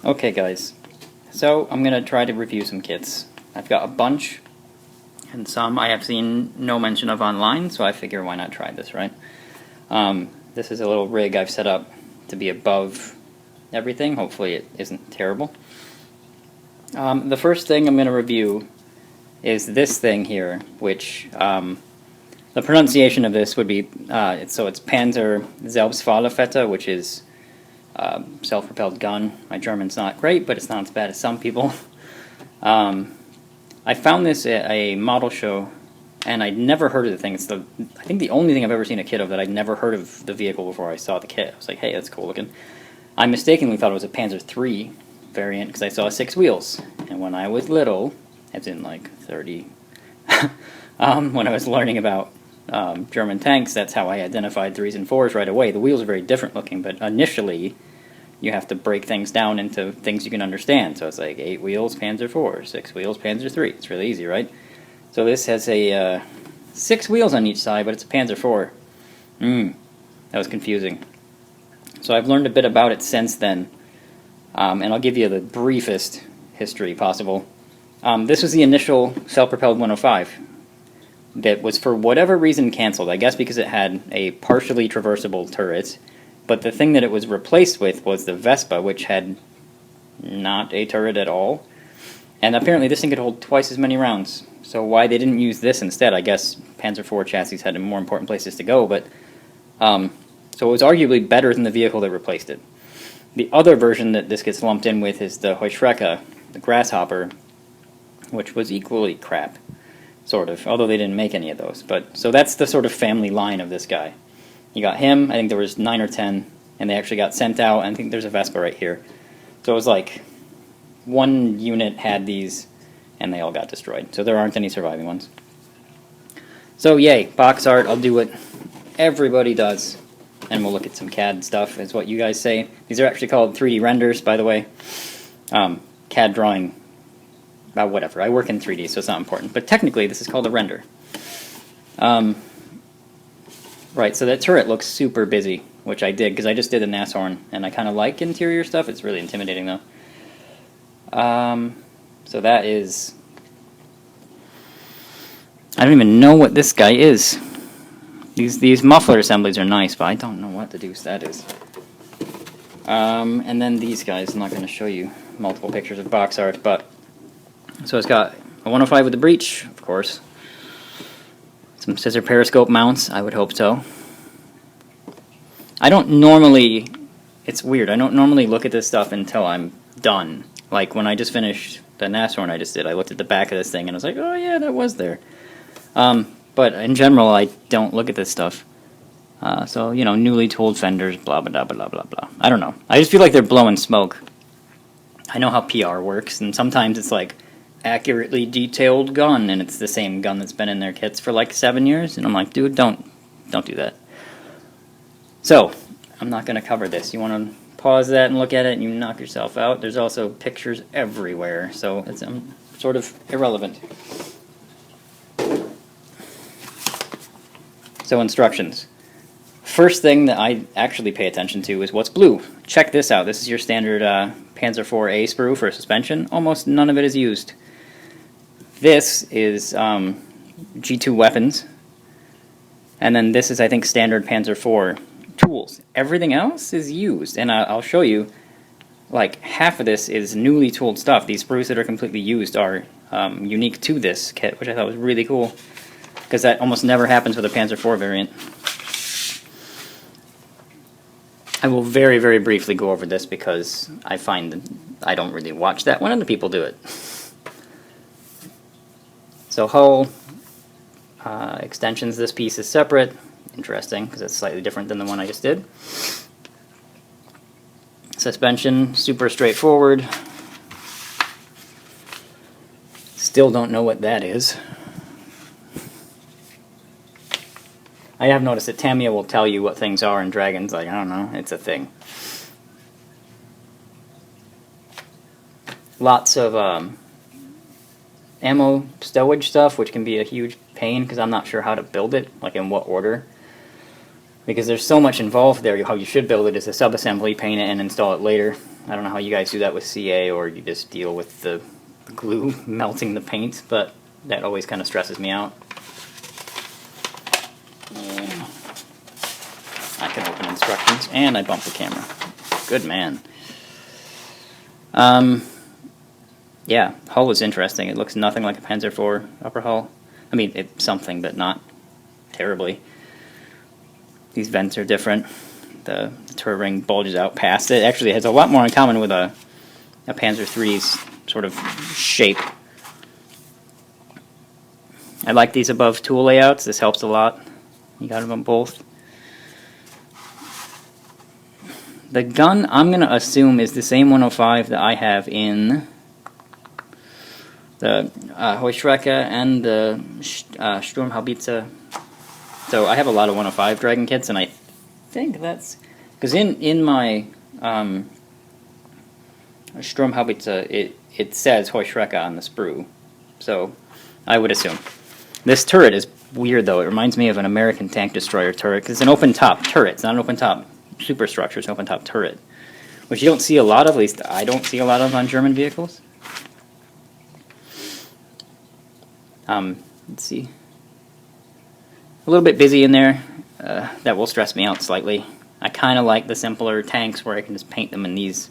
Okay guys, so I'm going to try to review some kits. I've got a bunch, and some I have seen no mention of online, so I figure why not try this, right? This is a little rig I've set up to be above everything. Hopefully it isn't terrible. The first thing I'm going to review is this thing here, which the pronunciation of this would be, it's Panzer Selbstfahrerfette, which is self-propelled gun. My German's not great, but it's not as bad as some people. I found this at a model show, and I'd never heard of the thing. It's I think the only thing I've ever seen a kit of that I'd never heard of the vehicle before I saw the kit. I was like, hey, that's cool looking. I mistakenly thought it was a Panzer III variant because I saw 6 wheels. And when I was little, as in like 30, when I was learning about German tanks, that's how I identified 3s and 4s right away. The wheels are very different looking, but initially you have to break things down into things you can understand. So it's like 8 wheels, Panzer IV, 6 wheels, Panzer III. It's really easy, right? So this has a 6 wheels on each side, but it's a Panzer IV. That was confusing. So I've learned a bit about it since then, and I'll give you the briefest history possible. This was the initial self-propelled 105 that was for whatever reason canceled. I guess because it had a partially traversable turret, but the thing that it was replaced with was the Vespa, which had not a turret at all. And apparently this thing could hold twice as many rounds. So why they didn't use this instead, I guess Panzer IV chassis had more important places to go, but so it was arguably better than the vehicle that replaced it. The other version that this gets lumped in with is the Heuschrecke, the Grasshopper, which was equally crap, sort of, although they didn't make any of those. But so that's the sort of family line of this guy. You got him, I think there was 9 or 10, and they actually got sent out, and I think there's a Vespa right here. So it was like one unit had these, and they all got destroyed. So there aren't any surviving ones. So yay, Boxart, I'll do what everybody does. And we'll look at some CAD stuff, is what you guys say. These are actually called 3D renders, by the way. CAD drawing, whatever. I work in 3D, so it's not important. But technically, this is called a render. Right, so that turret looks super busy, which I did, because I just did a Nashorn, and I kind of like interior stuff. It's really intimidating, though. So that is... I don't even know what this guy is. These muffler assemblies are nice, but I don't know what the deuce that is. And then these guys, I'm not going to show you multiple pictures of Boxart, but... So it's got a 105 with the breech, of course. Some scissor periscope mounts, I would hope so. I don't normally... It's weird, I don't normally look at this stuff until I'm done. Like when I just finished the Nashorn I just did, I looked at the back of this thing and I was like, oh yeah, that was there. But in general, I don't look at this stuff. So, you know, newly tooled fenders, blah, blah, blah, blah, blah, blah. I don't know. I just feel like they're blowing smoke. I know how PR works, and sometimes it's like accurately detailed gun, and it's the same gun that's been in their kits for like 7 years, and I'm like, dude, don't do that. So, I'm not going to cover this. You want to pause that and look at it, and you knock yourself out. There's also pictures everywhere, so it's sort of irrelevant. So instructions. First thing that I actually pay attention to is what's blue. Check this out. This is your standard Panzer IV sprue for suspension. Almost none of it is used. This is G2 weapons. And then this is, I think, standard Panzer IV tools. Everything else is used. And I'll show you, like, half of this is newly tooled stuff. These sprues that are completely used are unique to this kit, which I thought was really cool. Because that almost never happens with a Panzer IV variant. I will very, very briefly go over this because I find that I don't really watch that when other people do it. So hull, extensions, this piece is separate. Interesting, because it's slightly different than the one I just did. Suspension, super straightforward. Still don't know what that is. I have noticed that Tamiya will tell you what things are, and Dragon's like, I don't know, it's a thing. Lots of ammo stowage stuff, which can be a huge pain, because I'm not sure how to build it, like in what order. Because there's so much involved there. How you should build it is a sub-assembly, paint it, and install it later. I don't know how you guys do that with CA, or you just deal with the glue melting the paint, but that always kind of stresses me out. Yeah. I can open instructions, and I bumped the camera. Good man. Yeah, hull is interesting. It looks nothing like a Panzer IV upper hull. I mean, it's something, but not terribly. These vents are different. The turret ring bulges out past it. Actually, it has a lot more in common with a Panzer III's sort of shape. I like these above tool layouts. This helps a lot. You got them both. The gun, I'm going to assume, is the same 105 that I have in the Heuschrecke and the Sturmhaubitze. So I have a lot of 105 Dragon kits, and I think that's... Because in my Sturmhaubitze, it says Heuschrecke on the sprue. So I would assume. This turret is weird, though. It reminds me of an American tank destroyer turret, because it's an open-top turret. It's not an open-top superstructure. It's an open-top turret, which you don't see a lot of. At least I don't see a lot of on German vehicles. Let's see. A little bit busy in there. That will stress me out slightly. I kind of like the simpler tanks where I can just paint them in these.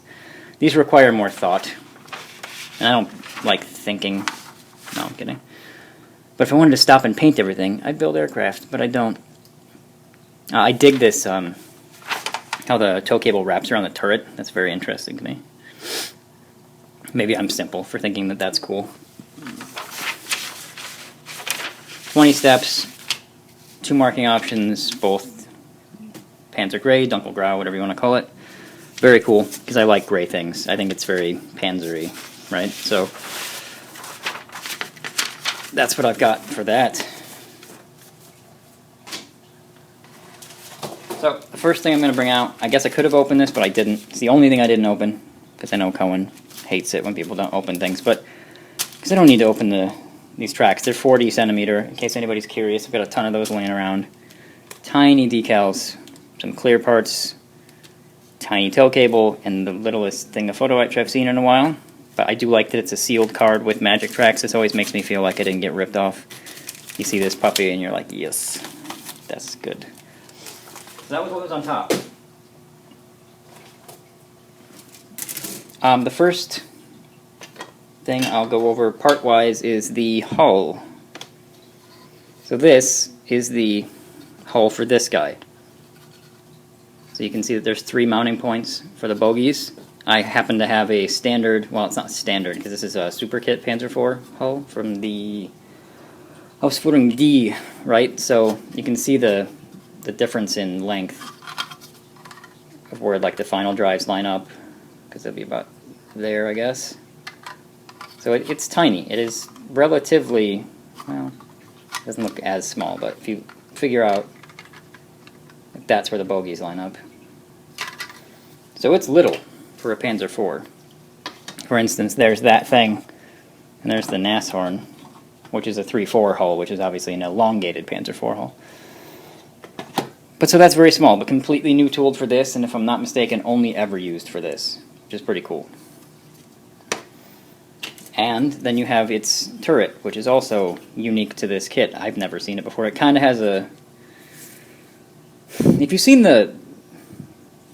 These require more thought. And I don't like thinking. No, I'm kidding. But if I wanted to stop and paint everything, I'd build aircraft, but I don't. I dig this, how the tow cable wraps around the turret. That's very interesting to me. Maybe I'm simple for thinking that that's cool. 20 steps, 2 marking options, both Panzer Gray, Dunkelgrau, whatever you want to call it. Very cool, because I like gray things. I think it's very panzery, right? So that's what I've got for that. So the first thing I'm going to bring out, I guess I could have opened this, but I didn't. It's the only thing I didn't open, because I know Cohen hates it when people don't open things, but because I don't need to open these tracks. They're 40 centimeter, in case anybody's curious. I've got a ton of those laying around. Tiny decals, some clear parts, tiny tail cable, and the littlest thing of photo etch I've seen in a while. But I do like that it's a sealed card with magic tracks. This always makes me feel like I didn't get ripped off. You see this puppy and you're like, yes, that's good. So that was what was on top. The first thing I'll go over part-wise is the hull. So this is the hull for this guy. So you can see that there's 3 mounting points for the bogies. I happen to have a standard, well, it's not standard because this is a super kit Panzer IV hull from the Ausführung D, right? So you can see the difference in length of where like the final drives line up, because it'll be about there, I guess. So it's tiny. It is relatively, well, it doesn't look as small, but if you figure out, that's where the bogies line up. So it's little for a Panzer IV. For instance, there's that thing, and there's the Nashorn, which is a 3-4 hull, which is obviously an elongated Panzer IV hull. But so that's very small, but completely new tooled for this, and if I'm not mistaken, only ever used for this, which is pretty cool. And then you have its turret, which is also unique to this kit. I've never seen it before. It kind of has a... If you've seen the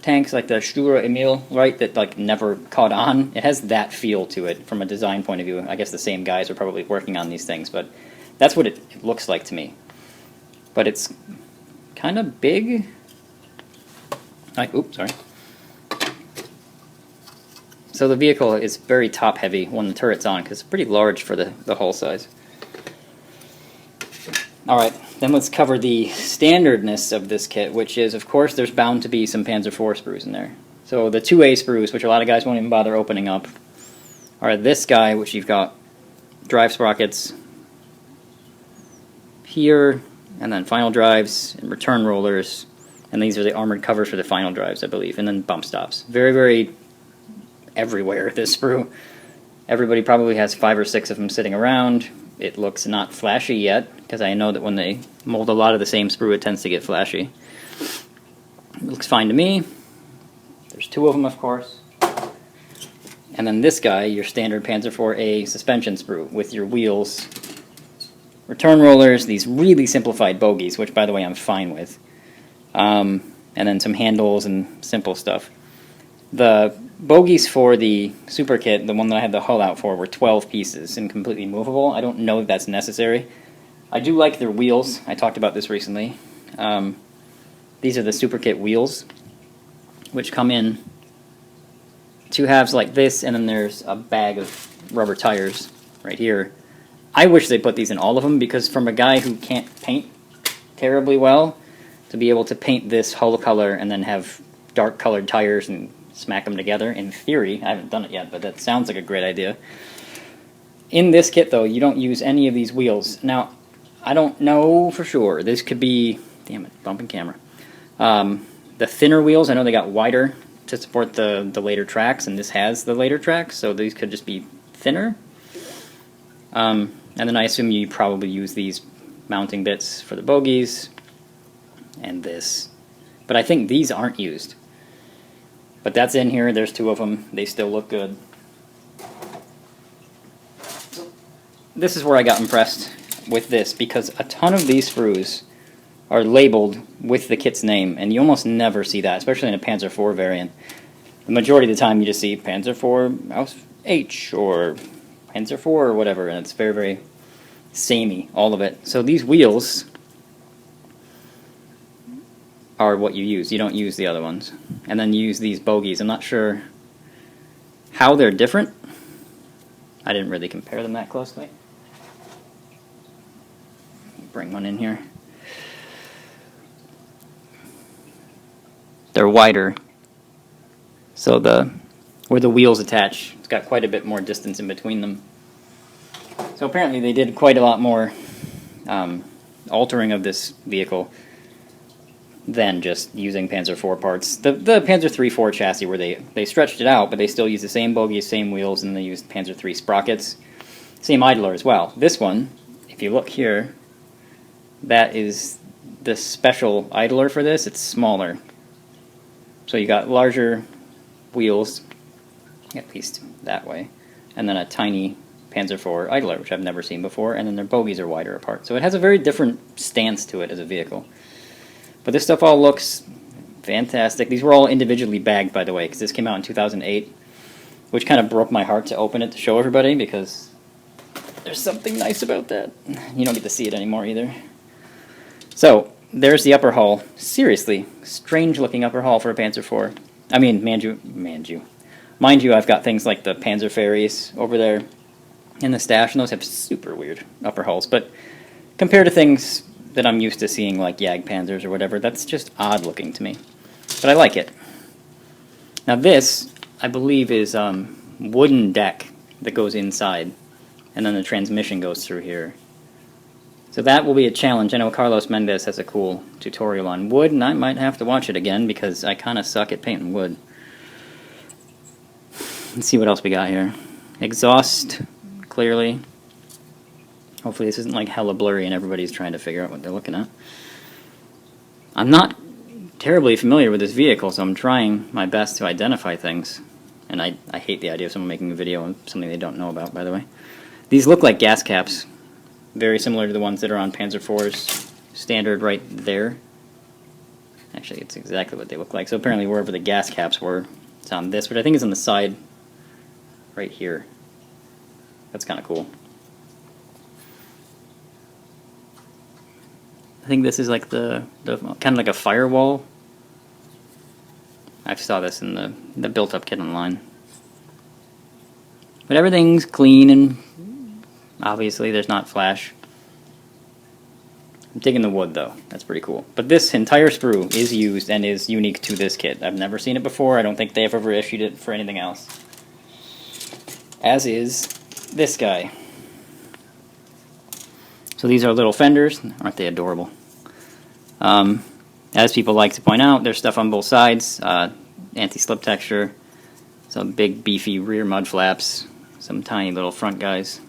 tanks like the Sture Emil, right, that like never caught on, it has that feel to it from a design point of view. I guess the same guys are probably working on these things, but that's what it looks like to me. But it's kind of big. Like, oops, sorry. So the vehicle is very top heavy when the turret's on, because it's pretty large for the hull size. Alright, then let's cover the standardness of this kit, which is, of course, there's bound to be some Panzer IV sprues in there. So the 2A sprues, which a lot of guys won't even bother opening up, are this guy, which you've got drive sprockets here, and then final drives, and return rollers, and these are the armored covers for the final drives, I believe, and then bump stops. Very, very everywhere, this sprue. Everybody probably has 5 or 6 of them sitting around. It looks not flashy yet, because I know that when they mold a lot of the same sprue, it tends to get flashy. It looks fine to me. There's 2 of them, of course. And then this guy, your standard Panzer IV suspension sprue with your wheels, return rollers, these really simplified bogies, which by the way I'm fine with, and then some handles and simple stuff. The bogies for the Super Kit, the one that I had the hull out for, were 12 pieces and completely movable. I don't know if that's necessary. I do like their wheels. I talked about this recently. These are the Super Kit wheels, which come in 2 halves like this, and then there's a bag of rubber tires right here. I wish they put these in all of them, because from a guy who can't paint terribly well, to be able to paint this hull color and then have dark colored tires and smack them together, in theory, I haven't done it yet, but that sounds like a great idea. In this kit though, you don't use any of these wheels. Now, I don't know for sure. This could be, damn it, bumping camera. The thinner wheels, I know they got wider to support the later tracks, and this has the later tracks, so these could just be thinner. And then I assume you probably use these mounting bits for the bogies, and this. But I think these aren't used. But that's in here, there's 2 of them, they still look good. This is where I got impressed with this, because a ton of these sprues are labeled with the kit's name, and you almost never see that, especially in a Panzer IV variant. The majority of the time you just see Panzer IV House H or Panzer IV or whatever, and it's very, very samey, all of it. So these wheels are what you use. You don't use the other ones. And then you use these bogies. I'm not sure how they're different. I didn't really compare them that closely. Bring one in here. They're wider, so where the wheels attach, it's got quite a bit more distance in between them. So apparently they did quite a lot more altering of this vehicle than just using Panzer IV parts. The Panzer III-4 chassis, where they stretched it out, but they still use the same bogies, same wheels, and they used Panzer III sprockets. Same idler as well. This one, if you look here, that is the special idler for this. It's smaller. So you got larger wheels, at least that way, and then a tiny Panzer IV idler, which I've never seen before, and then their bogies are wider apart. So it has a very different stance to it as a vehicle. But this stuff all looks fantastic. These were all individually bagged, by the way, because this came out in 2008, which kind of broke my heart to open it to show everybody, because there's something nice about that. You don't get to see it anymore either. So there's the upper hull. Seriously, strange looking upper hull for a Panzer IV. I mean, mind you, I've got things like the Panzer Ferries over there in the stash, and those have super weird upper hulls. But compared to things that I'm used to seeing, like Jagdpanzers or whatever, that's just odd looking to me. But I like it. Now this, I believe, is wooden deck that goes inside, and then the transmission goes through here. So that will be a challenge. I know Carlos Mendez has a cool tutorial on wood, and I might have to watch it again because I kind of suck at painting wood. Let's see what else we got here. Exhaust, clearly. Hopefully this isn't like hella blurry and everybody's trying to figure out what they're looking at. I'm not terribly familiar with this vehicle, so I'm trying my best to identify things. And I hate the idea of someone making a video on something they don't know about, by the way. These look like gas caps. Very similar to the ones that are on Panzer IV's standard right there. Actually, it's exactly what they look like. So apparently wherever the gas caps were, it's on this, which I think is on the side right here. That's kind of cool. I think this is like the kind of like a firewall. I saw this in the built-up kit online. But everything's clean, and obviously there's not flash. I'm digging the wood though. That's pretty cool. But this entire sprue is used and is unique to this kit. I've never seen it before. I don't think they've ever issued it for anything else. As is this guy. So these are little fenders. Aren't they adorable? As people like to point out, there's stuff on both sides. Anti-slip texture. Some big beefy rear mud flaps. Some tiny little front guys.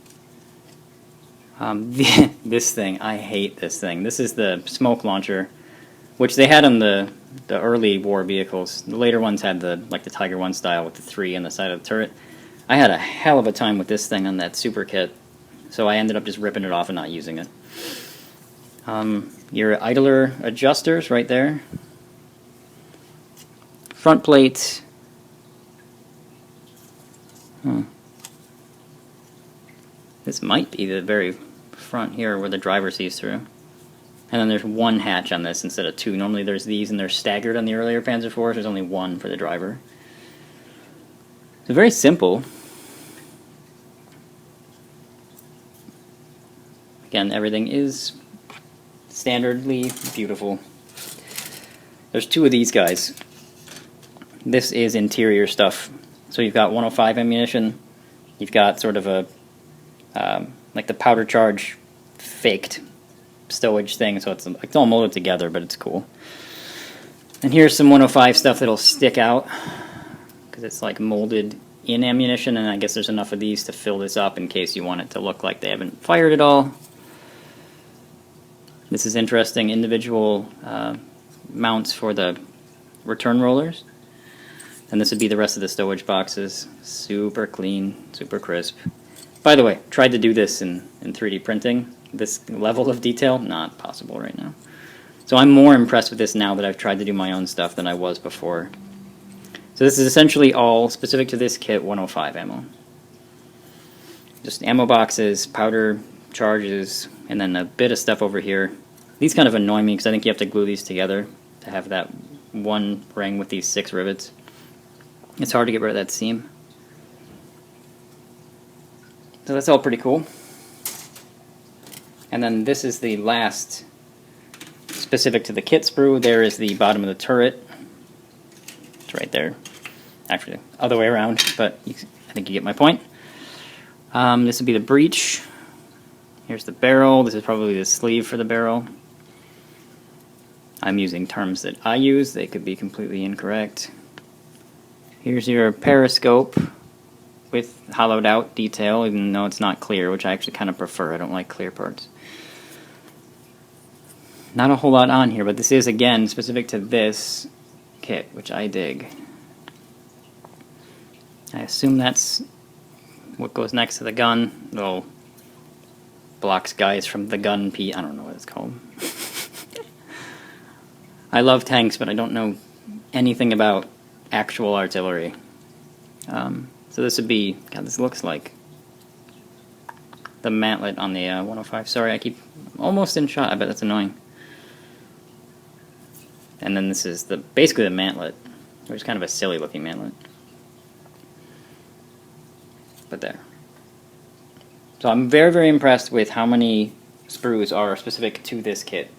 This thing, I hate this thing. This is the smoke launcher, which they had on the early war vehicles. The later ones had the Tiger 1 style with the 3 on the side of the turret. I had a hell of a time with this thing on that super kit, so I ended up just ripping it off and not using it. Your idler adjusters right there. Front plate. This might be the very front here where the driver sees through. And then there's one hatch on this instead of two. Normally there's these and they're staggered on the earlier Panzer IVs. There's only one for the driver. So very simple. Again, everything is standardly beautiful. There's two of these guys. This is interior stuff. So you've got 105 ammunition. You've got sort of a like the powder charge faked stowage thing, so it's all molded together, but it's cool. And here's some 105 stuff that'll stick out because it's like molded in ammunition, and I guess there's enough of these to fill this up in case you want it to look like they haven't fired at all. This is interesting, individual mounts for the return rollers. And this would be the rest of the stowage boxes. Super clean, super crisp. By the way, tried to do this in 3D printing. This level of detail, not possible right now. So I'm more impressed with this now that I've tried to do my own stuff than I was before. So this is essentially all specific to this kit 105 ammo. Just ammo boxes, powder charges, and then a bit of stuff over here. These kind of annoy me because I think you have to glue these together to have that one ring with these 6 rivets. It's hard to get rid of that seam. So that's all pretty cool. And then this is the last specific to the kit sprue. There is the bottom of the turret. It's right there. Actually, other way around, but I think you get my point. This would be the breech. Here's the barrel. This is probably the sleeve for the barrel. I'm using terms that I use. They could be completely incorrect. Here's your periscope with hollowed out detail, even though it's not clear, which I actually kind of prefer. I don't like clear parts. Not a whole lot on here, but this is, again, specific to this kit, which I dig. I assume that's what goes next to the gun. Little blocks guys from the gun I don't know what it's called. I love tanks, but I don't know anything about actual artillery. So this would be, God, this looks like the mantlet on the 105. Sorry, I keep almost in shot. I bet that's annoying. And then this is basically the mantlet, which is kind of a silly looking mantlet. But there. So I'm very, very impressed with how many sprues are specific to this kit.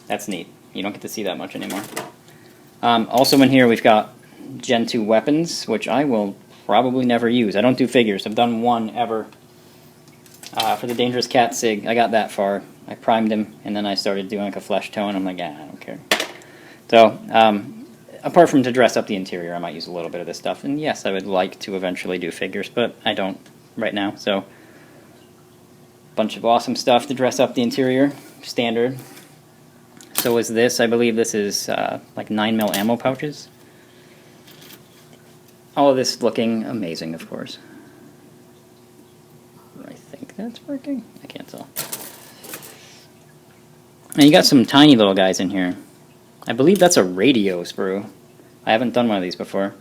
That's neat. You don't get to see that much anymore. Also in here we've got Gen 2 weapons, which I will probably never use. I don't do figures. I've done one ever for the Dangerous Cat Sig. I got that far. I primed him, and then I started doing like a flesh tone. I'm like, I don't care. So, apart from to dress up the interior, I might use a little bit of this stuff. And yes, I would like to eventually do figures, but I don't right now. So, bunch of awesome stuff to dress up the interior. Standard. So is this. I believe this is like 9mm ammo pouches. All of this looking amazing, of course. I think that's working. I can't tell. And you got some tiny little guys in here. I believe that's a radio sprue. I haven't done one of these before.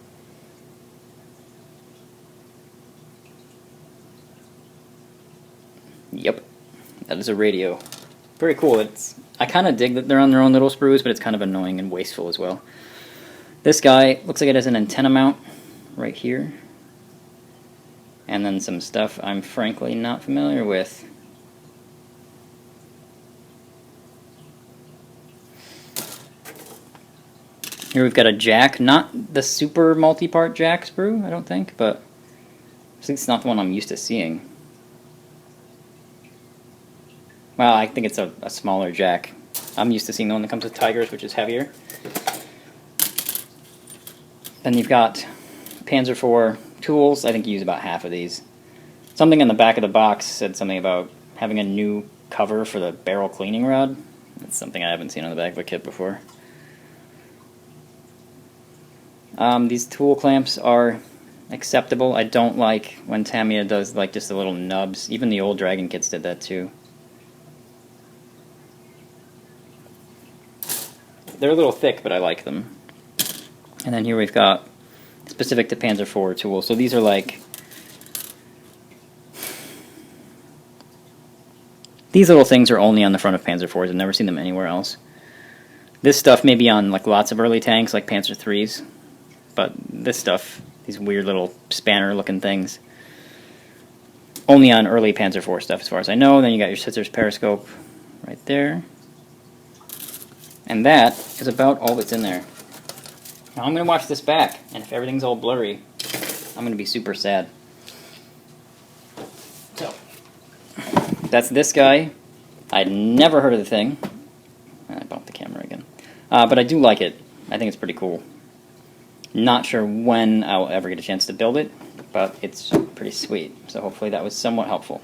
Yep, that is a radio. Very cool. I kind of dig that they're on their own little sprues, but it's kind of annoying and wasteful as well. This guy looks like it has an antenna mount right here. And then some stuff I'm frankly not familiar with. Here we've got a jack, not the super multi-part jack sprue, I don't think, but I think it's not the one I'm used to seeing. Well, I think it's a smaller jack. I'm used to seeing the one that comes with Tigers, which is heavier. Then you've got Panzer IV tools. I think you use about half of these. Something on the back of the box said something about having a new cover for the barrel cleaning rod. That's something I haven't seen on the back of a kit before. These tool clamps are acceptable. I don't like when Tamiya does like just the little nubs. Even the old Dragon kits did that too. They're a little thick, but I like them. And then here we've got specific to Panzer IV tools. So these are like, these little things are only on the front of Panzer IVs. I've never seen them anywhere else. This stuff may be on like lots of early tanks like Panzer IIIs, but this stuff, these weird little spanner looking things, only on early Panzer IV stuff as far as I know. Then you got your scissors periscope right there. And that is about all that's in there. Now I'm going to watch this back, and if everything's all blurry, I'm going to be super sad. So, that's this guy. I'd never heard of the thing. And I bumped the camera again. But I do like it. I think it's pretty cool. Not sure when I'll ever get a chance to build it, but it's pretty sweet. So hopefully that was somewhat helpful.